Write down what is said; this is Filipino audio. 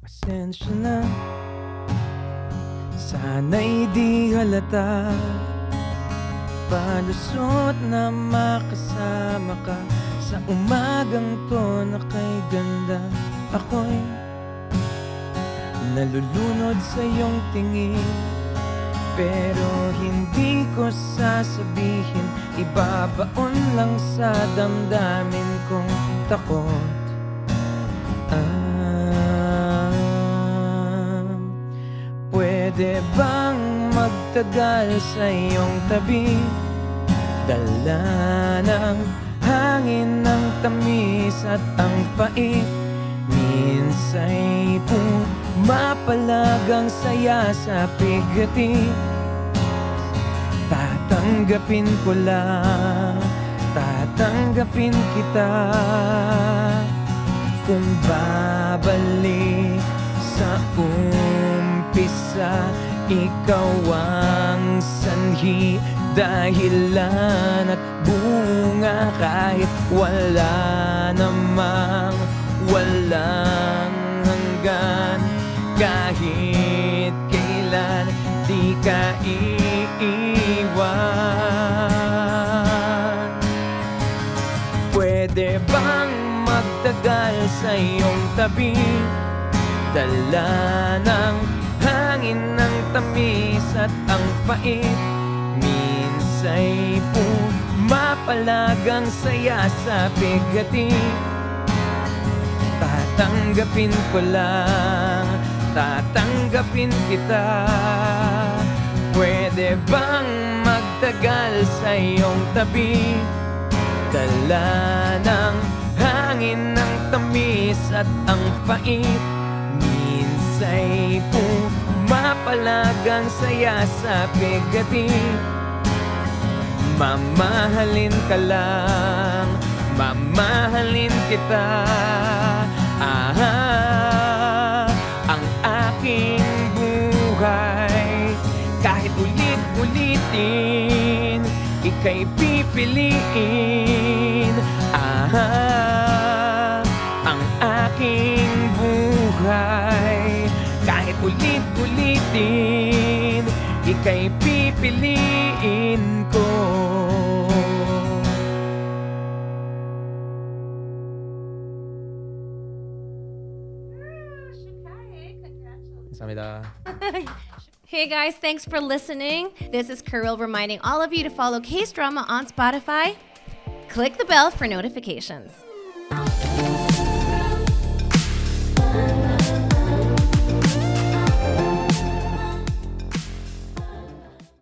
Pasensya na, sana'y di halata. Palusot na makasama ka sa umagang to na kay ganda. Ako'y nalulunod sa iyong tingin, pero hindi ko sasabihin. Ibabaon lang sa damdamin kong takot. Pwede bang magtagal sa iyong tabi? Dala ng hangin ng tamis at ang pait. Minsa'y pumapalagang saya sa pigati. Tatanggapin ko lang, tatanggapin kita. Kung babalik sa umpisa, ikaw ang sanhi, dahilan at bunga. Kahit wala namang walang hanggan, kahit kailan di ka iiwan. Pwede bang magtagal sa iyong tabi? Dala ng hangin ng tamis at ang pait. Minsa'y pumapalagang saya sa bigati. Tatanggapin ko lang, tatanggapin kita. Pwede bang magtagal sa iyong tabi? Dala ng hangin ng tamis at ang pait. Minsa'y pumapalagang saya sa bigati. Mamahalin ka lang, mamahalin kita. Ang aking buhay, kahit ulit-ulitin, ika'y pipiliin. Ang aking buhay, kahit ulit-ulitin, ika'y pipiliin ko. 감사합니다. Hey guys, thanks for listening. This is Kirill reminding all of you to follow Case Drama on Spotify. Click the bell for notifications.